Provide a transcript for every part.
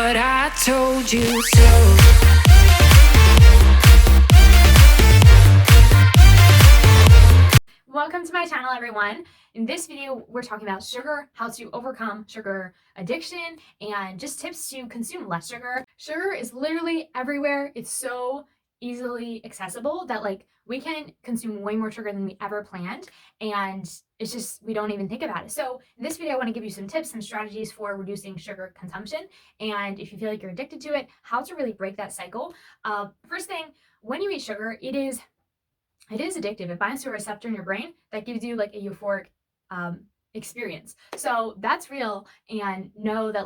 but I told you so. Welcome to my channel, everyone. In this video, we're talking about sugar, how to overcome sugar addiction, and just tips to consume less sugar. Sugar is literally everywhere. It's so easily accessible that we can consume way more sugar than we ever planned, and it's just we don't even think about it. So in this video, I want to give you some tips, some strategies for reducing sugar consumption, and if you feel like you're addicted to it, how to really break that cycle. First thing, when you eat sugar, it is addictive. It binds to a receptor in your brain that gives you like a euphoric experience. So that's real, and know that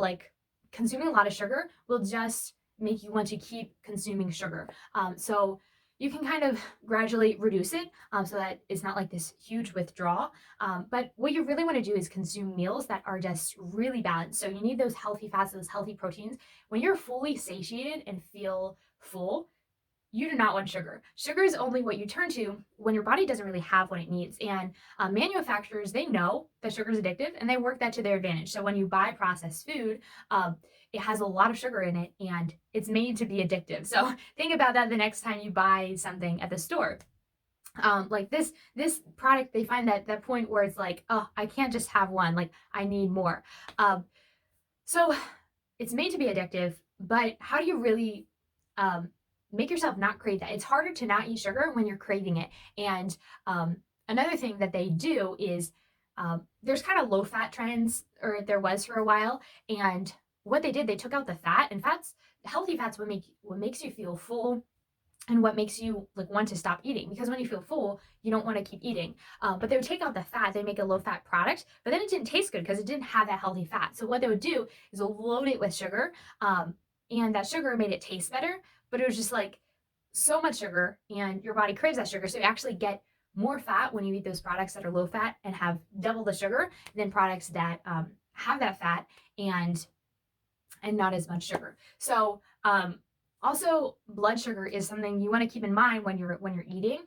consuming a lot of sugar will just make you want to keep consuming sugar. So you can kind of gradually reduce it so that it's not like this huge withdrawal. But what you really want to do is consume meals that are just really balanced. So you need those healthy fats, those healthy proteins. When you're fully satiated and feel full, you do not want sugar. Sugar is only what you turn to when your body doesn't really have what it needs. And manufacturers, they know that sugar is addictive and they work that to their advantage. So when you buy processed food, it has a lot of sugar in it and it's made to be addictive. So think about that the next time you buy something at the store. Like this product, they find that point where it's like, oh, I can't just have one, like I need more. So it's made to be addictive, but how do you really make yourself not crave that? It's harder to not eat sugar when you're craving it. And another thing that they do is there's kind of low fat trends, or there was for a while. And what they did, they took out the fat, and healthy fats, what makes you feel full and what makes you want to stop eating, because when you feel full you don't want to keep eating. But they would take out the fat, they make a low fat product, but then it didn't taste good because it didn't have that healthy fat. So what they would do is load it with sugar, and that sugar made it taste better, but it was just like so much sugar, and your body craves that sugar, so you actually get more fat when you eat those products that are low fat and have double the sugar than products that have that fat and not as much sugar. So also, blood sugar is something you want to keep in mind when you're eating.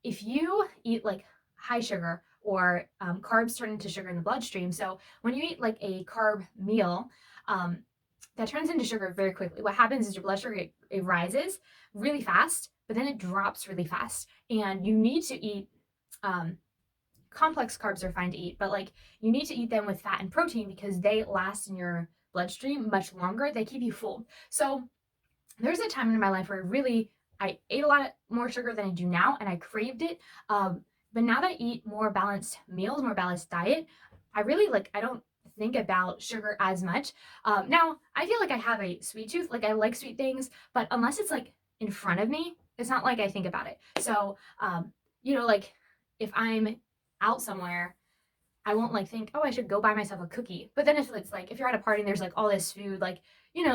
If you eat like high sugar, or carbs turn into sugar in the bloodstream. So when you eat like a carb meal, that turns into sugar very quickly. What happens is your blood sugar, it rises really fast, but then it drops really fast. And you need to eat complex carbs are fine to eat, but you need to eat them with fat and protein because they last in your bloodstream much longer. They keep you full. So there's a time in my life where I ate a lot more sugar than I do now, and I craved it. But now that I eat more balanced meals, more balanced diet, I really I don't think about sugar as much. Now I feel like I have a sweet tooth. I like sweet things, but unless it's in front of me, it's not like I think about it. So, if I'm out somewhere, I won't think, oh, I should go buy myself a cookie. But then if it's if you're at a party and there's all this food,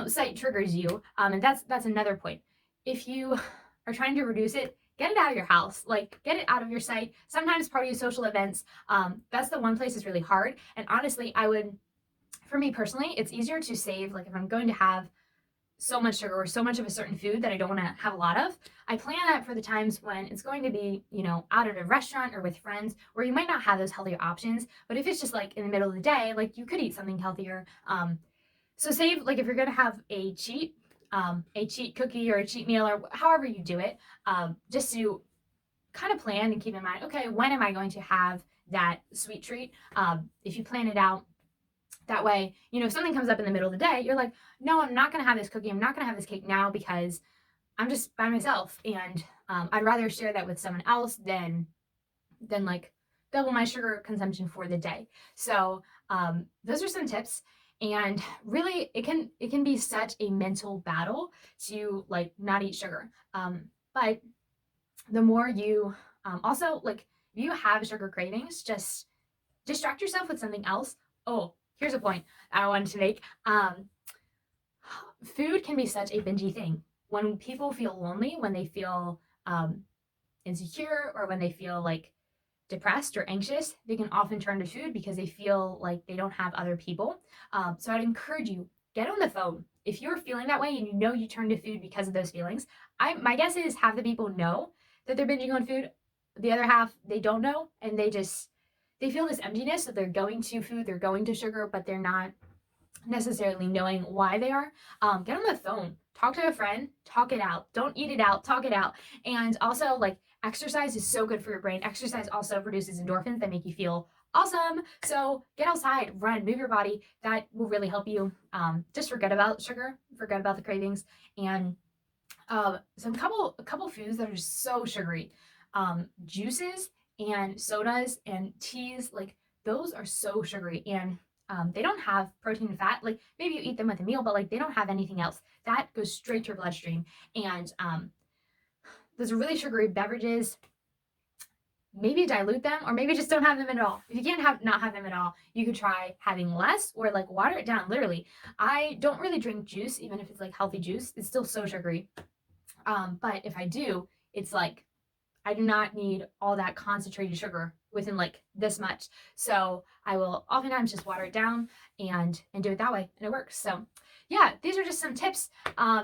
sight triggers you. And that's another point. If you are trying to reduce it, get it out of your house. Get it out of your sight. Sometimes party of social events, that's the one place that's really hard. And honestly, for me personally, it's easier to save. If I'm going to have so much sugar or so much of a certain food that I don't want to have a lot of, I plan that for the times when it's going to be, out at a restaurant or with friends where you might not have those healthier options. But if it's just in the middle of the day, you could eat something healthier. So save, if you're going to have a cheat cookie or a cheat meal or however you do it, just to kind of plan and keep in mind, okay, when am I going to have that sweet treat? If you plan it out, that way, if something comes up in the middle of the day, you're like, no, I'm not going to have this cookie. I'm not going to have this cake now because I'm just by myself. And I'd rather share that with someone else than double my sugar consumption for the day. So those are some tips. And really, it can be such a mental battle to not eat sugar. But the more you also if you have sugar cravings, just distract yourself with something else. Oh, here's a point I wanted to make. Food can be such a bingey thing. When people feel lonely, when they feel insecure, or when they feel depressed or anxious, they can often turn to food because they feel like they don't have other people. So I'd encourage you, get on the phone. If you're feeling that way and you turn to food because of those feelings, my guess is half the people know that they're binging on food. The other half, they don't know, and they feel this emptiness, so they're going to food, they're going to sugar, but they're not necessarily knowing why they are. Get on the phone, talk to a friend, talk it out. Don't eat it out, talk it out. And also, like, exercise is so good for your brain. Exercise also produces endorphins that make you feel awesome. So get outside, run, move your body. That will really help you. Just forget about sugar, forget about the cravings, and a couple foods that are just so sugary. Juices and sodas and teas, like those are so sugary, and they don't have protein and fat. Like maybe you eat them with a meal, but like they don't have anything else. That goes straight to your bloodstream. And those really sugary beverages, maybe dilute them or maybe just don't have them at all. If you can't have not have them at all, you could try having less or like water it down. Literally, I don't really drink juice, even if it's like healthy juice. It's still so sugary. But if I do, it's like I do not need all that concentrated sugar within like this much. So I will oftentimes just water it down and do it that way, and it works. So yeah, these are just some tips.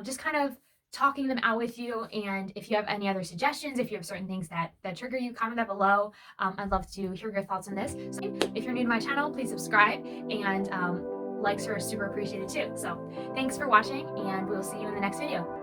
Just kind of talking them out with you. And if you have any other suggestions, if you have certain things that trigger you, comment that below. I'd love to hear your thoughts on this. So if you're new to my channel, please subscribe, and likes are super appreciated too. So thanks for watching, and we will see you in the next video.